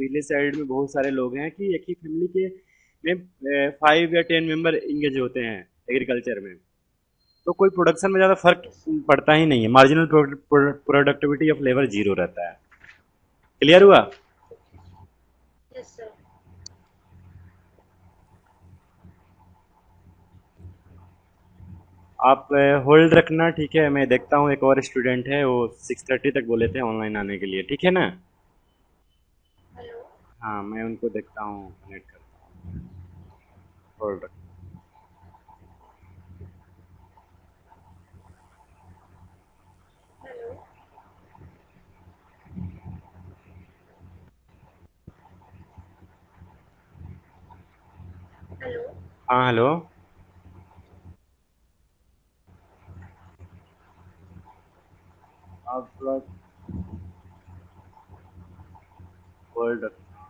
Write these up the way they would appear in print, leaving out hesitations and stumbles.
Village side में बहुत सारे लोग हैं कि एक ही फैमिली के में 5 या 10 मेंबर इंगेज होते हैं एग्रीकल्चर में। तो कोई प्रोडक्शन में ज़्यादा फर्क यस पड़ता ही नहीं है। Marginal productivity of labour zero रहता है। क्लियर हुआ? Yes sir. आप होल्ड रखना, ठीक है? मैं देखता हूँ, एक और स्टूडेंट है, वो 6:30 तक बोले थे ऑनलाइन आने के लिए, ठीक है ना? हेलो। हाँ, मैं उनको देखता हूँ, कनेक्ट करता हूँ। होल्ड रख। हेलो। हेलो। हाँ, हेलो। आप थोड़ा होल्ड रखना।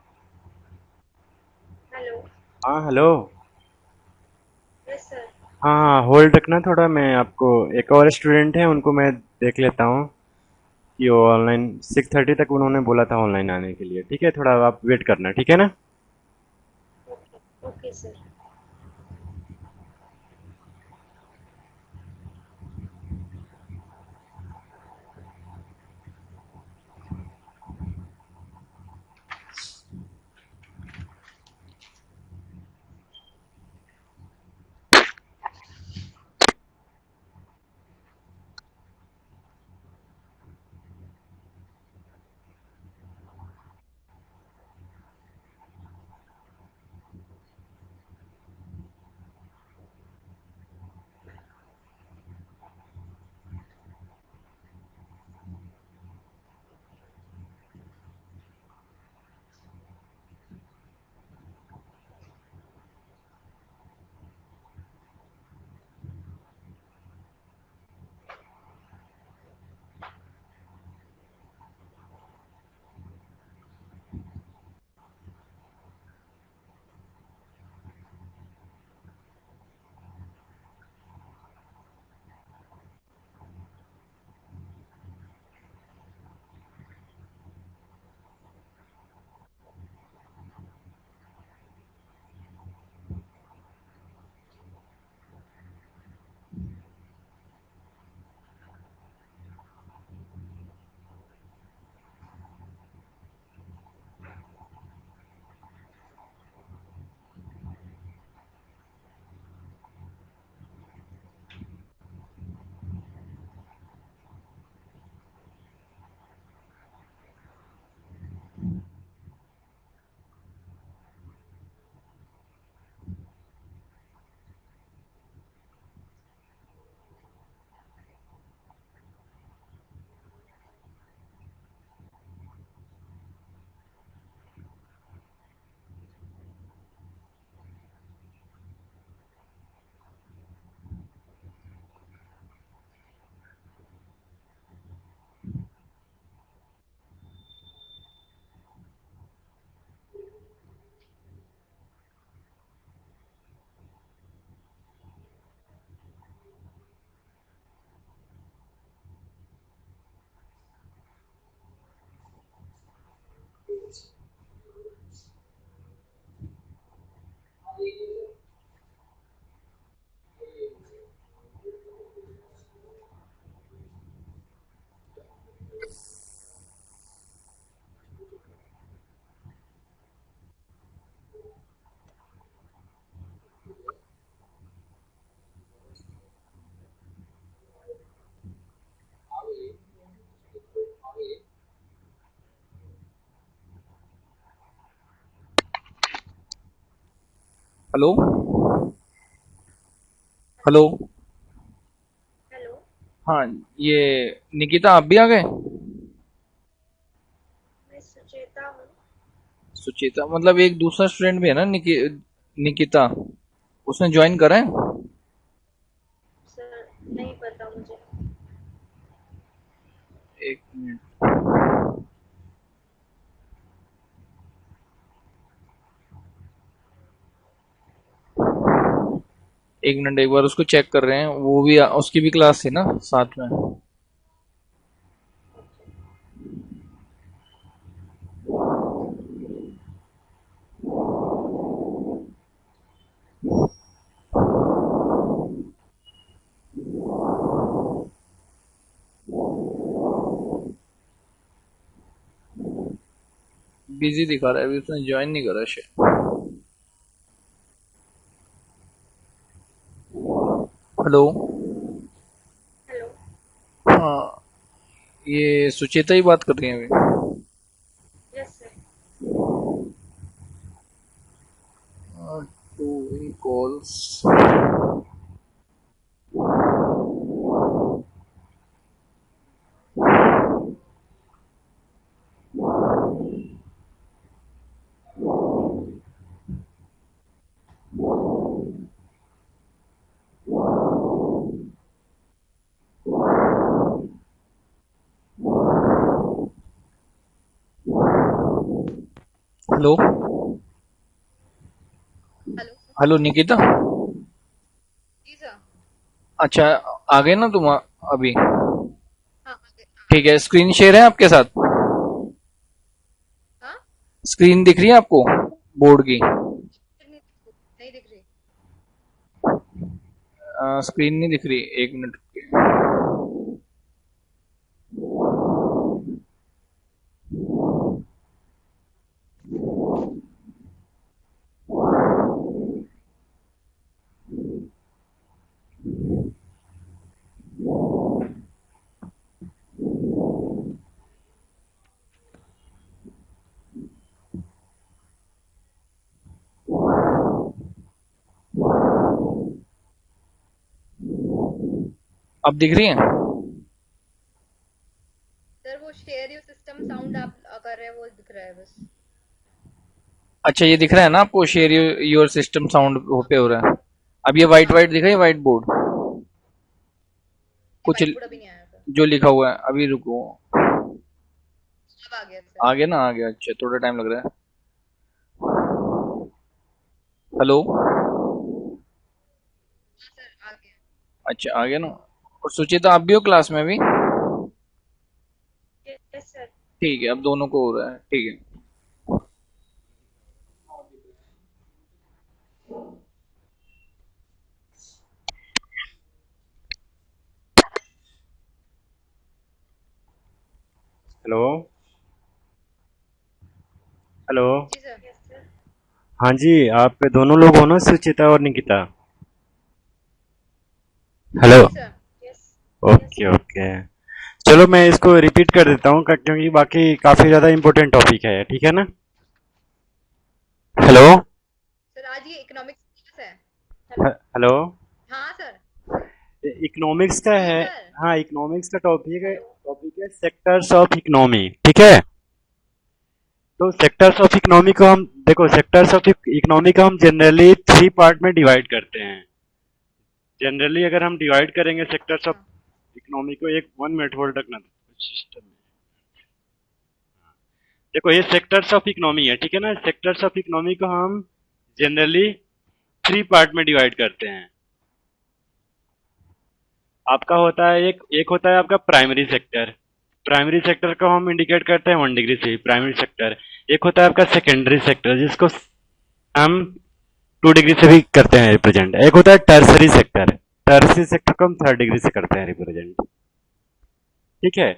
हेलो। हाँ, हेलो। Yes sir. हाँ हाँ, होल्ड रखना थोड़ा, मैं आपको, एक और स्टूडेंट है, उनको मैं देख लेता हूँ कि वो ऑनलाइन 6:30 तक उन्होंने बोला था ऑनलाइन आने के लिए, ठीक है? थोड़ा आप वेट करना, ठीक है ना? Okay. Okay sir. Hello. Hello. Hello. हाँ, ये निकिता आप भी आ गए? मैं सुचेता हूँ। सुचेता मतलब एक दूसरा स्टूडेंट भी है ना, निकिता, उसने ज्वाइन करा है। सर नहीं पता मुझे। एक मिनट। एक मिनट, एक बार उसको चेक कर रहे हैं, वो भी उसकी भी क्लास थी ना साथ में। ओके। बिजी दिखा रहा है, अभी उसने ज्वाइन नहीं करा शायद। हेलो। हेलो। हाँ, ये सुचेता ही बात कर रही है अभी। Yes sir. Two calls. Hello. Hello. Hello Nikita. जी सर। अच्छा, आ गए ना तुम अभी? हाँ आगे। ठीक है, स्क्रीन शेयर है आपके साथ? हाँ। स्क्रीन दिख रही है आपको बोर्ड की? नहीं दिख रही। स्क्रीन नहीं दिख रही, एक मिनट। अब दिख रही है? सर वो शेयर योर सिस्टम साउंड आप कर रहे हैं वो दिख रहा है बस। अच्छा, ये दिख रहा है ना आपको, शेयर योर सिस्टम साउंड पे हो रहा है। अब ये वाइट हाँ वाइट दिख रहा है, वाइट बोर्ड ये कुछ व्हाइट बोर्ड अभी नहीं आया सर। जो लिखा हुआ है, अभी रुको। अब आ गया सर। आ गया ना? आ गया, अच्छा थोड़ा टाइम लग रहा है। हेलो। हाँ सर आ गया। अच्छा, आ गया ना? और सुचिता, आप भी हो क्लास में अभी? Yes sir. ठीक है, अब दोनों को हो रहा है, ठीक है। हेलो। हेलो। जी सर। Yes sir. हाँ जी, आप दोनों लोग हो ना, सुचिता और निकिता? हेलो। जी sir. Yes. Yes okay sir. Okay. चलो मैं इसको रिपीट कर देता हूँ क्योंकि बाकी काफ़ी ज़्यादा इम्पोर्टेंट टॉपिक है, ठीक है ना? हेलो। सर आज ये इकोनॉमिक्स क्लास है। हेलो। हाँ सर। इकोनॉमिक्स का जी है। सर। हाँ, इकोनॉमिक्स का हेलो। टॉपिक है सेक्टर्स ऑफ इकोनॉमी, ठीक है? तो सेक्टर्स ऑफ इकोनॉमी को हम देखो, सेक्टर्स ऑफ इकोनॉमी को हम जनरली थ्री पार्ट में डिवाइड करते हैं। जनरली अगर हम डिवाइड करेंगे सेक्टर्स ऑफ अच्छा। इकोनॉमी को, एक 1 मिनट होल्ड रखना सिस्टम में। देखो ये सेक्टर्स ऑफ इकोनॉमी है, ठीक है ना? सेक्टर्स ऑफ इकोनॉमी को हम जनरली थ्री पार्ट में डिवाइड करते हैं। आपका होता है एक एक होता है आपका प्राइमरी सेक्टर। प्राइमरी सेक्टर को हम इंडिकेट करते हैं 1 डिग्री से, प्राइमरी सेक्टर। एक होता है आपका सेकेंडरी सेक्टर, जिसको हम 2 डिग्री से भी करते हैं रिप्रेजेंट। एक होता है टर्सरी सेक्टर। टर्सरी सेक्टर को हम 3 डिग्री से करते हैं रिप्रेजेंट, ठीक है? ठीक है।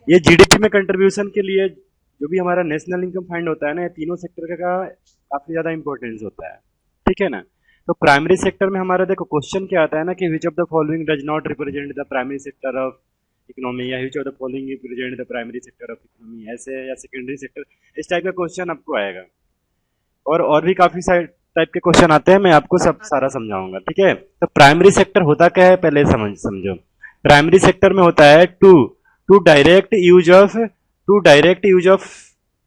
ये जीडीपी में कंट्रीब्यूशन के लिए जो भी हमारा नेशनल इनकम फाइंड होता है ना, ये तीनों सेक्टर का काफी ज्यादा इंपॉर्टेंस होता है, ठीक है ना? तो प्राइमरी सेक्टर में हमारा देखो क्वेश्चन क्या आता है ना कि which of the following does not represent the primary sector of economy, या which of the following represent the primary sector of economy, ऐसे, या सेकेंडरी सेक्टर, इस टाइप का क्वेश्चन आपको आएगा। और भी काफी सारे टाइप के क्वेश्चन आते हैं, मैं आपको सब सारा समझाऊंगा, ठीक है? तो प्राइमरी सेक्टर होता क्या है पहले समझो। प्राइमरी सेक्टर में होता है to direct use of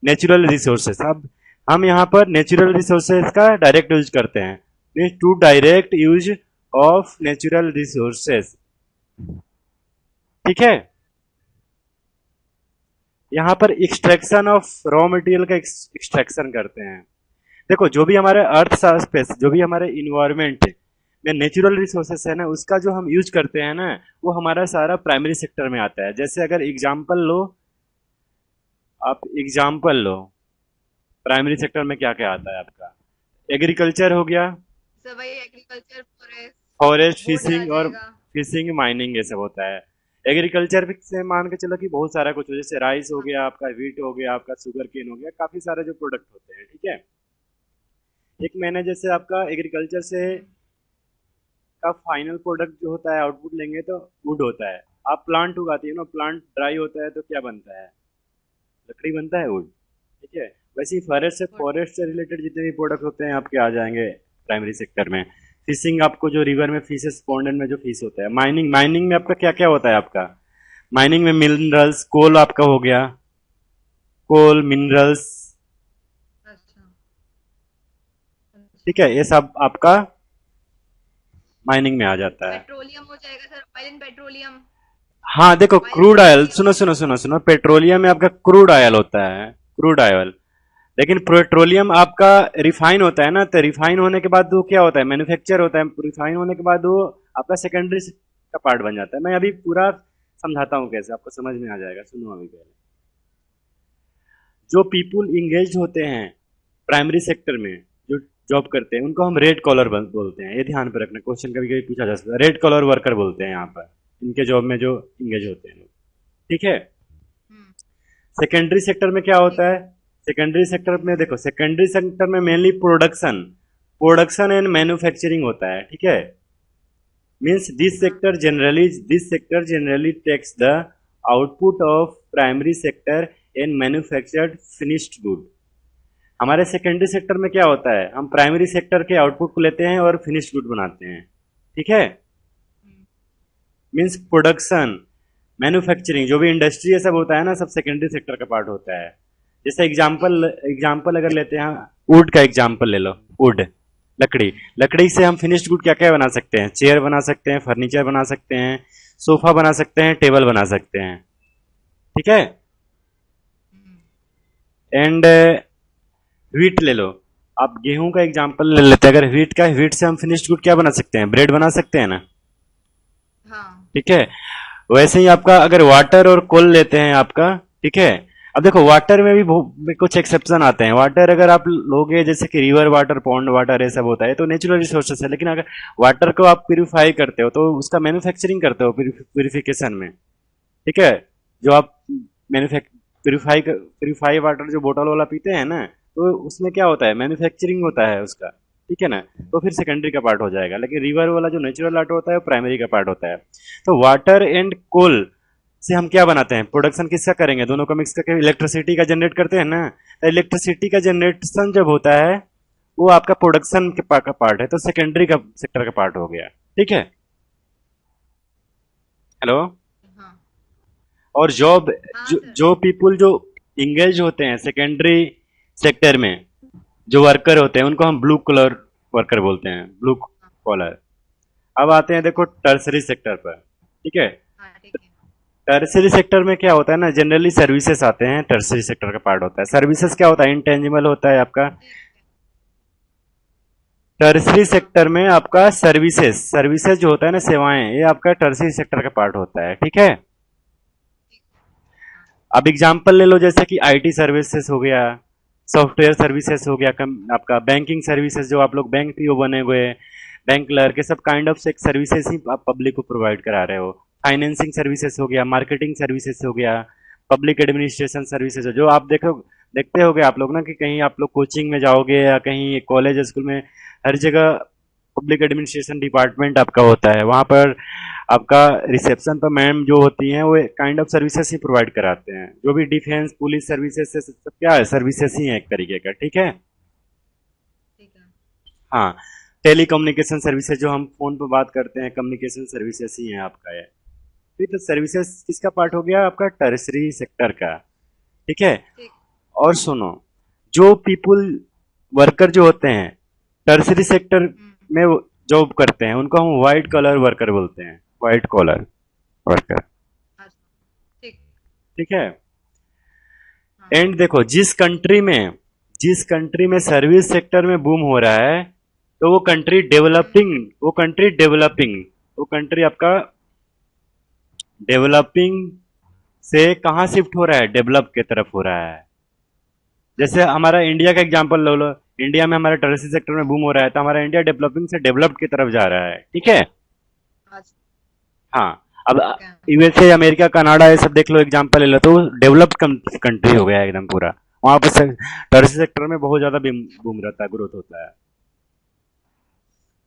natural resources. अब हम यहाँ पर नेचुरल रिसोर्सेस का डायरेक्ट यूज करते हैं, to direct use of natural resources, ठीक है? यहाँ पर एक्सट्रैक्शन ऑफ रॉ मटेरियल का एक्सट्रैक्शन करते हैं। देखो जो भी हमारे अर्थ स्पेस, जो भी हमारे इन्वायरमेंट में नेचुरल रिसोर्सेस है ना, उसका जो हम यूज करते हैं ना, वो हमारा सारा प्राइमरी सेक्टर में आता है। जैसे अगर एग्जांपल लो, आप एग्जांपल लो, प्राइमरी सेक्टर में क्या क्या आता है आपका? एग्रीकल्चर हो गया, सर वही एग्रीकल्चर फॉरेस्ट फॉरेस्ट, वुड आ फिशिंग, और जाएगा। फिशिंग, माइनिंग, ये सब होता है। एग्रीकल्चर से मान के चलो कि बहुत सारा कुछ हो, जैसे राइस हो गया आपका, व्हीट हो गया आपका, शुगर केन हो गया, काफी सारे जो प्रोडक्ट होते हैं, ठीक है। एक महीने जैसे आपका एग्रीकल्चर से का फाइनल प्रोडक्ट जो होता है, आउटपुट लेंगे तो वुड होता है। आप प्लांट उगाती है ना, प्लांट ड्राई होता है तो क्या बनता है, लकड़ी बनता है, वुड, ठीक है। वैसे ही फॉरेस्ट से रिलेटेड जितने भी प्रोडक्ट होते हैं आपके आ जाएंगे प्राइमरी सेक्टर में। फिशिंग, आपको जो रिवर में फिशेस, पॉन्ड में जो फिश होता है। माइनिंग, माइनिंग में आपका क्या क्या होता है आपका, माइनिंग में मिनरल्स, कोल आपका हो गया, कोल मिनरल्स, अच्छा। अच्छा। ठीक है, ये सब आपका माइनिंग में आ जाता है। पेट्रोलियम हो जाएगा सर, ऑयल एंड पेट्रोलियम। हाँ देखो, oil and crude oil, petroleum सुनो हो सुनो गया। सुनो सुनो, पेट्रोलियम में आपका क्रूड ऑयल होता है, क्रूड ऑयल। लेकिन पेट्रोलियम आपका रिफाइन होता है ना, तो रिफाइन होने के बाद वो क्या होता है, मैन्युफैक्चर होता है। रिफाइन होने के बाद वो आपका सेकेंडरी का पार्ट बन जाता है। मैं अभी पूरा समझाता हूँ कैसे, आपको समझ में आ जाएगा, सुनो अभी पहले। जो पीपुल इंगेज होते हैं प्राइमरी सेक्टर में, जो जॉब करते हैं, उनको हम रेड कॉलर बोलते हैं। ये ध्यान पे रखना, क्वेश्चन कभी कभी पूछा जा सकता है। रेड कॉलर वर्कर बोलते हैं यहाँ पर इनके जॉब में जो इंगेज होते हैं लोग, ठीक है। हम्म। सेकेंडरी सेक्टर में क्या ठीक होता है। है, सेकेंडरी सेक्टर में देखो, सेकेंडरी सेक्टर में mainly production, production and manufacturing होता है, ठीक है। मीन्स हाँ। This sector generally takes the output of primary sector and manufactured finished good. हमारे सेकेंडरी सेक्टर में क्या होता है, हम प्राइमरी सेक्टर के आउटपुट को लेते हैं और फिनिश्ड गुड बनाते हैं, ठीक है। हम्म। मीन्स प्रोडक्शन, मैन्युफैक्चरिंग, जो भी इंडस्ट्री ये सब होता है ना, सब सेकेंडरी सेक्टर का पार्ट होता है। जैसे ठीक एग्जाम्पल है। एग्जाम्पल अगर लेते हैं, वुड का एग्जाम्पल ले लो, वुड, लकड़ी। लकड़ी से हम फिनिश्ड गुड क्या क्या बना सकते हैं, चेयर बना सकते हैं, फर्नीचर बना सकते हैं, सोफा बना सकते हैं, टेबल बना सकते हैं, ठीक है। हम्म। एंड व्हीट ले लो, आप गेहूं का एग्जाम्पल ले लेते हैं। अगर व्हीट से हम फिनिश्ड गुड क्या बना सकते हैं, ब्रेड बना सकते हैं ना, हाँ। ठीक है। वैसे ही आपका अगर वाटर और कोल लेते हैं आपका, ठीक है। अब देखो वाटर में भी कुछ एक्सेप्शन आते हैं। वाटर अगर आप लोगे, जैसे कि रिवर वाटर, पॉन्ड वाटर, ये सब होता है तो नेचुरल रिसोर्सेस है। लेकिन अगर वाटर को आप प्यूरिफाई करते हो तो उसका मैन्युफैक्चरिंग करते हो प्यूरिफिकेशन में, ठीक है। जो आप प्यूरिफाई वाटर जो बोतल वाला पीते हैं ना, तो उसमें क्या होता है, मैन्युफैक्चरिंग होता है उसका, ठीक है ना। तो फिर सेकेंडरी का पार्ट हो जाएगा। लेकिन रिवर वाला जो नेचुरल वाटर होता है वो प्राइमरी का पार्ट होता है। तो वाटर एंड कोल से हम क्या बनाते हैं, प्रोडक्शन किसका करेंगे, दोनों का मिक्स करके इलेक्ट्रिसिटी का जनरेट करते हैं ना। तो इलेक्ट्रिसिटी का जनरेशन जब होता है वो आपका प्रोडक्शन के का पार्ट है, तो सेकेंडरी का सेक्टर का पार्ट हो गया, ठीक है। हेलो। हाँ। और जॉब, हाँ सर। जो पीपुल जो इंगेज होते हैं सेकेंडरी सेक्टर में, जो वर्कर होते हैं, उनको हम ब्लू कलर वर्कर बोलते हैं, ब्लू कॉलर। अब आते हैं देखो टर्सरी सेक्टर पर, ठीक है। हाँ ठीक है। टर्सरी सेक्टर में क्या होता है ना, जनरली सर्विसेज आते हैं, टर्सरी सेक्टर का पार्ट होता है। सर्विसेज क्या होता है, इंटेंजिबल होता है आपका। ठीक है। टर्सरी हाँ। सेक्टर में आपका सर्विसेज, सर्विसेज जो होता है ना, सेवाएं, ये आपका टर्सरी सेक्टर का पार्ट होता है, ठीक है। ठीक है। हाँ। अब एग्जांपल ले लो, जैसे कि आईटी सर्विसेज हो गया, सॉफ्टवेयर सर्विसेज हो गया, आपका बैंकिंग सर्विसेज, जो आप लोग बैंक पीओ बने हुए, बैंक क्लर्क, ये सब काइंड ऑफ सर्विसेज ही आप पब्लिक को प्रोवाइड करा रहे हो। फाइनेंसिंग सर्विसेज हो गया, मार्केटिंग सर्विसेज हो गया, पब्लिक एडमिनिस्ट्रेशन सर्विसेज हो, जो आप देखते होगे आप लोग ना, कि कहीं आप लोग कोचिंग में जाओगे या कहीं कॉलेज स्कूल में, हर जगह पब्लिक एडमिनिस्ट्रेशन डिपार्टमेंट आपका होता है। वहां पर आपका रिसेप्शन पर मैम जो होती हैं वो kind of services he provide कराते हैं। जो भी डिफेंस पुलिस सर्विसेज से सब क्या है, सर्विसेज ही है एक तरीके का, ठीक है। ठीक है। हाँ, टेली कम्युनिकेशन सर्विसेज, जो हम फोन पर बात करते हैं, कम्युनिकेशन सर्विसेज ही है आपका ये। तो सर्विसेज किसका पार्ट हो गया, आपका टर्सरी सेक्टर का, ठीक है। ठीक। और सुनो, जो पीपुल वर्कर जो होते हैं टर्सरी सेक्टर हम्म। में जॉब करते हैं, उनको हम व्हाइट कॉलर वर्कर बोलते हैं, व्हाइट कॉलर वर्कर, अच्छा। ठीक। ठीक है। हाँ। एंड देखो, जिस कंट्री में सर्विस सेक्टर में बूम हो रहा है, तो वो कंट्री आपका डेवलपिंग से कहाँ शिफ्ट हो रहा है, डेवलप के तरफ हो रहा है। जैसे हमारा इंडिया का एग्जांपल ले लो, इंडिया में हमारा टर्सरी सेक्टर में बूम हो रहा है, तो हमारा इंडिया डेवलपिंग से डेवलप्ड की तरफ जा रहा है, ठीक है। अच्छा। हाँ। अब क्या? यूएसए, अमेरिका, कनाडा, ये सब देख लो, एग्जांपल ले लो, तो डेवलप्ड कंट्री हो गया एकदम पूरा। वहां पर टर्सी सेक्टर में बहुत ज्यादा बूम रहता है, ग्रोथ होता है।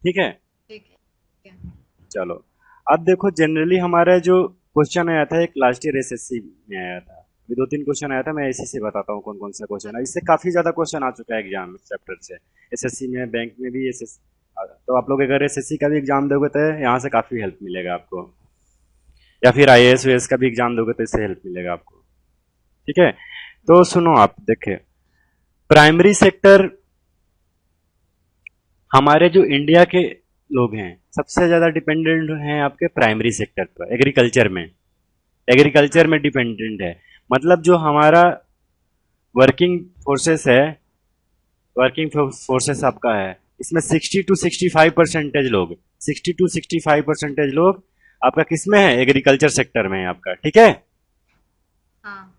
ठीक है, ठीक है, ठीक है। चलो। अब देखो, जनरली हमारा जो क्वेश्चन आया था एक लास्ट ईयर एसएससी में आया था, अभी 2-3 क्वेश्चन आया था, मैं इसी से बताता हूँ कौन कौन सा क्वेश्चन है। इससे काफी ज्यादा क्वेश्चन आ चुका है एग्जाम चैप्टर से, एसएससी में, बैंक में भी एसएस। तो आप लोग अगर एसएससी का भी एग्जाम दोगे तो यहाँ से काफी हेल्प मिलेगा आपको, या फिर आईएएस वीएएस का भी एग्जाम दोगे तो इससे हेल्प मिलेगा आपको। ठीक है, तो सुनो, आप देखे प्राइमरी सेक्टर, हमारे जो इंडिया के लोग हैं सबसे ज्यादा डिपेंडेंट हैं आपके प्राइमरी सेक्टर पर, एग्रीकल्चर में। एग्रीकल्चर में डिपेंडेंट है, मतलब जो हमारा वर्किंग फोर्सेस है, वर्किंग फोर्सेस आपका है, इसमें 60 to 65% लोग, 60 to 65% लोग आपका किस में है, एग्रीकल्चर सेक्टर में है आपका। ठीक है, हाँ,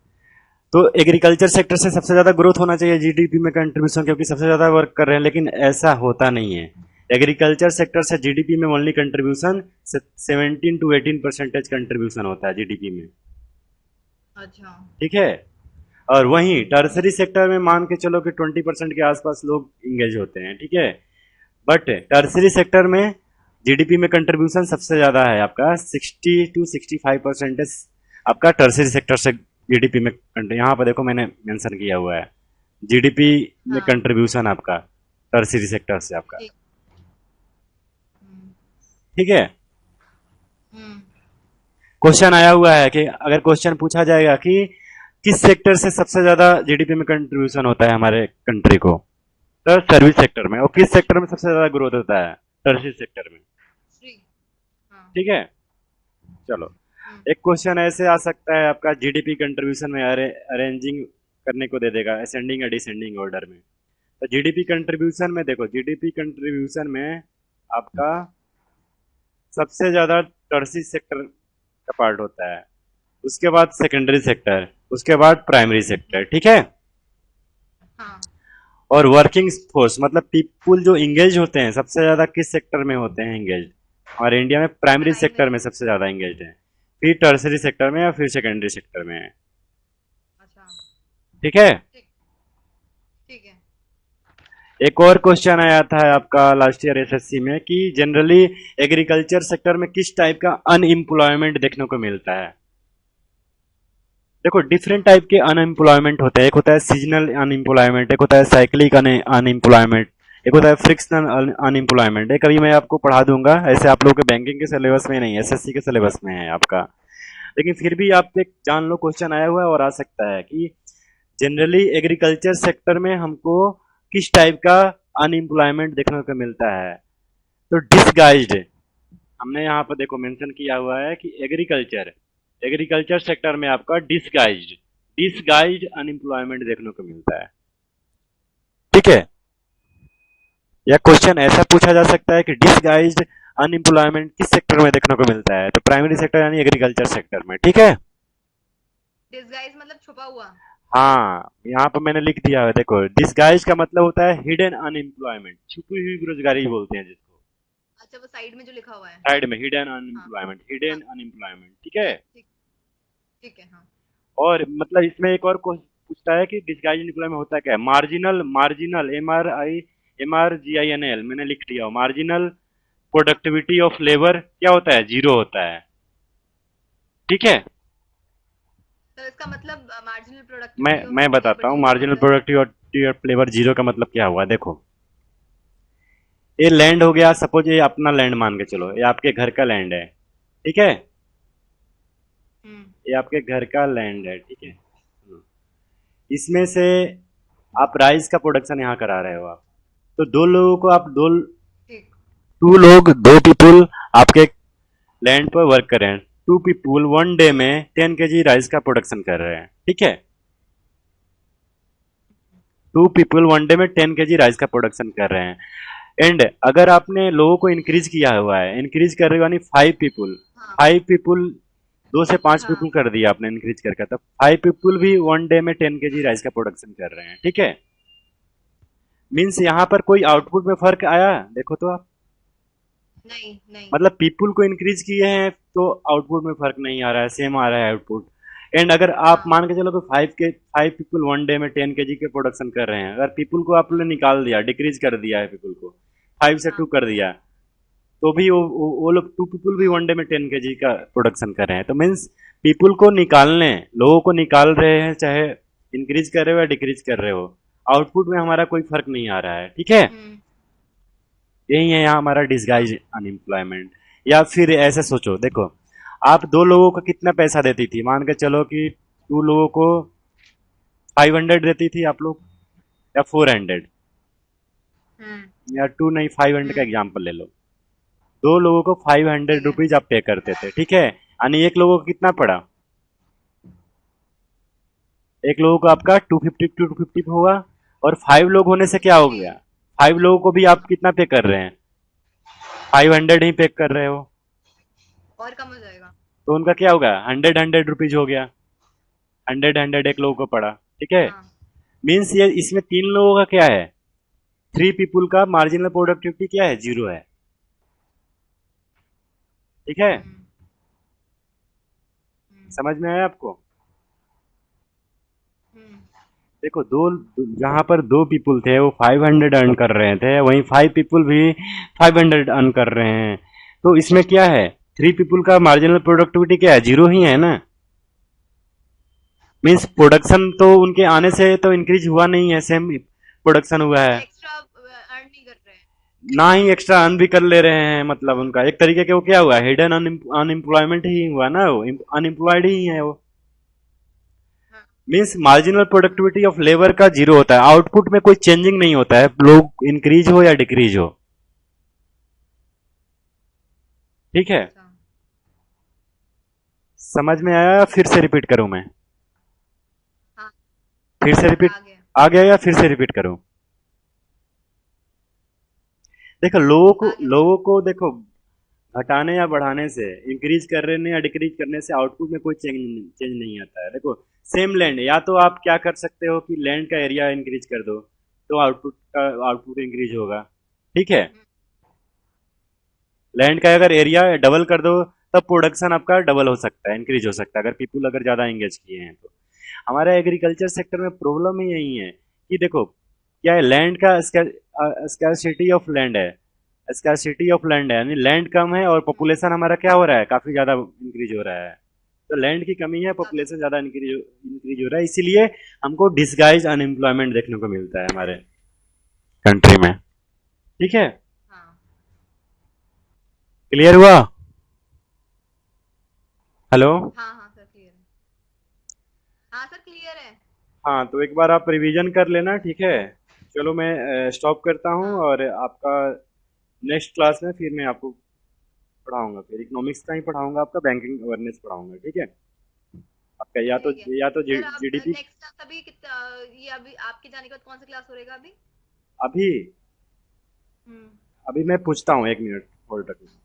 तो एग्रीकल्चर सेक्टर से सबसे ज्यादा ग्रोथ होना चाहिए जीडीपी में कंट्रीब्यूशन, क्योंकि सबसे ज्यादा वर्क कर रहे हैं, लेकिन ऐसा होता नहीं है। एग्रीकल्चर सेक्टर से जीडीपी में ओनली कंट्रीब्यूशन 17 to 18% कंट्रीब्यूशन होता है जीडीपी में। अच्छा, ठीक है, और वहीं टर्सरी सेक्टर में मान के चलो कि 20% के आसपास लोग इंगेज होते हैं। ठीक है, बट टर्सरी सेक्टर में जीडीपी में कंट्रीब्यूशन सबसे ज्यादा है आपका, 60 to 65% आपका टर्सरी सेक्टर से जीडीपी में। यहाँ पर देखो मैंने मेंशन किया हुआ है, जीडीपी में हाँ, कंट्रीब्यूशन आपका टर्सरी सेक्टर से आपका। ठीक। हम्म, ठीक है, हम्म, क्वेश्चन आया हुआ है कि अगर क्वेश्चन पूछा जाएगा कि किस सेक्टर से सबसे ज्यादा जीडीपी में कंट्रीब्यूशन होता है हमारे कंट्री को, तो सर्विस सेक्टर में। और किस सेक्टर में सबसे ज्यादा ग्रोथ होता है, टर्सरी सेक्टर में। श्री, हाँ, ठीक है, चलो। हम्म, एक क्वेश्चन ऐसे आ सकता है आपका, जीडीपी कंट्रीब्यूशन में अरेंजिंग करने को दे देगा असेंडिंग या डिसेंडिंग ऑर्डर में। तो जीडीपी कंट्रीब्यूशन में देखो, जीडीपी कंट्रीब्यूशन में आपका सबसे ज्यादा टर्सरी सेक्टर का पार्ट होता है, उसके बाद सेकेंडरी सेक्टर, उसके बाद प्राइमरी सेक्टर। ठीक है, हाँ, और वर्किंग फोर्स मतलब पीपुल जो इंगेज होते हैं सबसे ज्यादा किस सेक्टर में होते हैं इंगेज, हमारे इंडिया में प्राइमरी सेक्टर प्राइमरी, में सबसे ज्यादा इंगेज है, फिर टर्सरी सेक्टर में, या फिर सेकेंडरी सेक्टर में है। अच्छा, ठीक है, ठीक, ठीक है, एक और क्वेश्चन आया था आपका लास्ट ईयर एसएससी में कि जनरली एग्रीकल्चर सेक्टर में किस टाइप का अनएम्प्लॉयमेंट देखने को मिलता है। देखो, डिफरेंट टाइप के अनएम्प्लॉयमेंट होते हैं, एक होता है सीजनल अनएम्प्लॉयमेंट, एक होता है साइक्लिक अनएम्प्लॉयमेंट, एक होता है फ्रिक्शनल अनएम्प्लॉयमेंट। एक अभी मैं आपको पढ़ा दूंगा, ऐसे आप लोग के बैंकिंग के सिलेबस में नहीं, एसएससी के सिलेबस में है आपका, लेकिन फिर भी आप एक जान लो, क्वेश्चन आया हुआ है और आ सकता है कि जनरली एग्रीकल्चर सेक्टर में हमको किस टाइप का अनएम्प्लॉयमेंट देखने को मिलता है। तो डिसगाइज्ड, हमने यहाँ पर देखो मेंशन किया हुआ है कि एग्रीकल्चर, एग्रीकल्चर सेक्टर में आपका डिसगाइज्ड, डिसगाइज्ड अनएम्प्लॉयमेंट देखने को मिलता है। ठीक है, या क्वेश्चन ऐसा पूछा जा सकता है कि डिसगाइज्ड अनएम्प्लॉयमेंट किस सेक्टर में देखने को मिलता है, तो प्राइमरी सेक्टर यानी एग्रीकल्चर सेक्टर में। ठीक है, डिस्गाइज मतलब छुपा हुआ। हाँ, यहाँ पर मैंने लिख दिया है, देखो डिसगाइज का मतलब होता है हिडन अनएम्प्लॉयमेंट, छुपी हुई बेरोजगारी बोलते हैं जिसको, अच्छा, वो साइड में जो लिखा हुआ है। साइड में हिडन हाँ, अनएम्प्लॉयमेंट, हाँ, हिडन अनएम्प्लॉयमेंट। ठीक है, ठीक, ठीक है, हाँ, और मतलब इसमें एक और पूछता है कि डिसगाइज अनएम्प्लॉयमेंट होता क्या है, मार्जिनल, मार्जिनल MRGINL मैंने लिख दिया, मार्जिनल प्रोडक्टिविटी ऑफ लेबर क्या होता है, जीरो होता है। ठीक है, तो इसका मतलब मार्जिनल मैं प्रोडक्टिविटी ऑफ मैं लेबर बताता हूँ जीरो का मार्जिनल मतलब। प्रोडक्टिविटी ऑफ लेबर जीरो का मतलब क्या हुआ। देखो, ये लैंड हो गया, सपोज ये अपना लैंड मान के चलो, ये आपके घर का लैंड है। ठीक है, हम्म, ये आपके घर का लैंड है। ठीक है, इसमें से आप राइस का प्रोडक्शन यहाँ करा रहे हो आप, तो दो लोगों को आप ठीक, दो पीपुल आपके लैंड पर वर्क कर रहे हैं, 2 पीपुल 1 डे में 10 kg राइस का प्रोडक्शन कर रहे हैं। ठीक है, 2 पीपुल 1 डे में 10 kg राइस का प्रोडक्शन कर रहे हैं। एंड अगर आपने लोगों को इंक्रीज किया हुआ है, इंक्रीज कर रहे हो यानी 5 पीपुल, हाँ, 5 पीपुल 2 से 5 पीपुल हाँ, कर दिया आपने इंक्रीज करके, तो 5 पीपुल भी 1 डे में 10 kg राइस का प्रोडक्शन कर रहे हैं। ठीक है, मीन्स यहाँ पर कोई आउटपुट में फर्क आया, देखो तो आप, नहीं नहीं। मतलब पीपुल को इंक्रीज किए हैं तो आउटपुट में फर्क नहीं आ रहा है, सेम आ रहा है आउटपुट। एंड अगर आप हाँ मान के चलो कि 5 पीपुल 1 डे में 10 kg के प्रोडक्शन कर रहे हैं, अगर पीपुल को आपने निकाल दिया, डिक्रीज कर दिया है पीपुल को, 5 से 2 हाँ। कर दिया, तो भी वो लोग 2 पीपुल भी 1 डे में 10 kg का प्रोडक्शन कर रहे हैं। तो मीन्स पीपुल को निकालने, लोगों को निकाल रहे हैं, चाहे इंक्रीज कर रहे हो या डिक्रीज कर रहे हो, आउटपुट में हमारा कोई फर्क नहीं आ रहा है। ठीक है, हम्म यही है यहाँ हमारा डिसगाइज अनएम्प्लॉयमेंट। या फिर ऐसे सोचो, देखो आप 2 लोगों को कितना पैसा देती थी, मान के चलो कि 2 लोगों को 500 देती थी आप लोग, या 400, हम्म या 2 नहीं 500 का हम्म एग्जाम्पल ले लो। 2 लोगों को 500 ठीक है। रुपीज आप पे करते थे, ठीक है, यानी एक लोगों को कितना पड़ा, एक लोगों को आपका 250 होगा, और 5 लोग होने से क्या हो जी। गया, 5 लोगों को भी आप कितना पे कर रहे हैं, 500 ही पे कर रहे हो, और कम हो जाएगा। तो उनका क्या होगा, 100 रुपीज हो गया, 100 एक लोगों को पड़ा। ठीक है, हाँ। मीन्स ये इसमें 3 लोगों का क्या है, 3 पीपुल का मार्जिनल प्रोडक्टिविटी क्या है, 0 है। ठीक है, हम्म हम्म समझ में आया आपको। हम्म देखो दो, जहां पर 2 पीपुल थे वो 500 अर्न कर रहे थे, वहीं 5 पीपुल भी 500 अर्न कर रहे हैं, तो इसमें क्या है, 3 पीपुल का मार्जिनल प्रोडक्टिविटी क्या है, 0 ही है ना। मीन्स प्रोडक्शन तो उनके आने से तो इंक्रीज हुआ नहीं है, सेम प्रोडक्शन हुआ है, एक्स्ट्रा अर्न नहीं कर रहे हैं। ना ही एक्स्ट्रा अर्न भी कर ले रहे हैं। मतलब उनका एक तरीके के वो क्या हुआ, हिडन अनएम्प्लॉयमेंट ही हुआ ना, वो अनएम्प्लॉयड ही है वो। हाँ means marginal productivity of labour का 0 होता है, आउटपुट में कोई चेंजिंग नहीं होता है, लोग इंक्रीज हो या डिक्रीज हो। ठीक है, अच्छा। समझ में आया, फिर से रिपीट करूं मैं, हाँ फिर से रिपीट, आ गया। आ गया या फिर से रिपीट करूं। देखो आ गया लोगों को देखो, घटाने या बढ़ाने से, इंक्रीज करने या डिक्रीज करने से आउटपुट में कोई चेंज नहीं आता है। देखो सेम लैंड, या तो आप क्या कर सकते हो कि लैंड का एरिया इंक्रीज कर दो, तो आउटपुट इंक्रीज होगा। ठीक है, हम्म लैंड का अगर एरिया डबल कर दो, तब प्रोडक्शन आपका डबल हो सकता है, इंक्रीज हो सकता है, अगर पीपुल अगर ज्यादा एंगेज किए हैं तो। हमारे एग्रीकल्चर सेक्टर में प्रॉब्लम ही यही है कि देखो क्या है, लैंड का स्कैरसिटी ऑफ लैंड है, स्कैरसिटी ऑफ लैंड है, यानी लैंड कम है और पॉपुलेशन हमारा क्या हो रहा है, काफी ज्यादा इंक्रीज हो रहा है। तो लैंड की कमी है, ज्यादा। पॉपुलेशन ज्यादा इंक्रीज हो रहा है, इसीलिए हमको डिसगाइज अनएम्प्लॉयमेंट देखने को मिलता है हमारे कंट्री में। ठीक है, हाँ क्लियर हुआ। हेलो। हाँ हाँ सर क्लियर है। हाँ सर क्लियर है। हाँ, तो एक बार आप रिवीजन कर लेना, ठीक है। चलो मैं स्टॉप करता हूँ, हाँ और आपका नेक्स्ट क्लास में फिर मैं आपको पढ़ाऊंगा, फिर इकोनॉमिक्स का ही पढ़ाऊंगा, आपका बैंकिंग अवेयरनेस पढ़ाऊंगा। ठीक है, आपका ठीक है। या तो सर आप जीडीपी। नेक्स्ट क्लास अभी कितना, ये अभी आपके जाने के बाद कौन सा क्लास हो रहेगा अभी? अभी हम्म अभी मैं पूछता हूँ, 1 मिनट होल्ड रखना।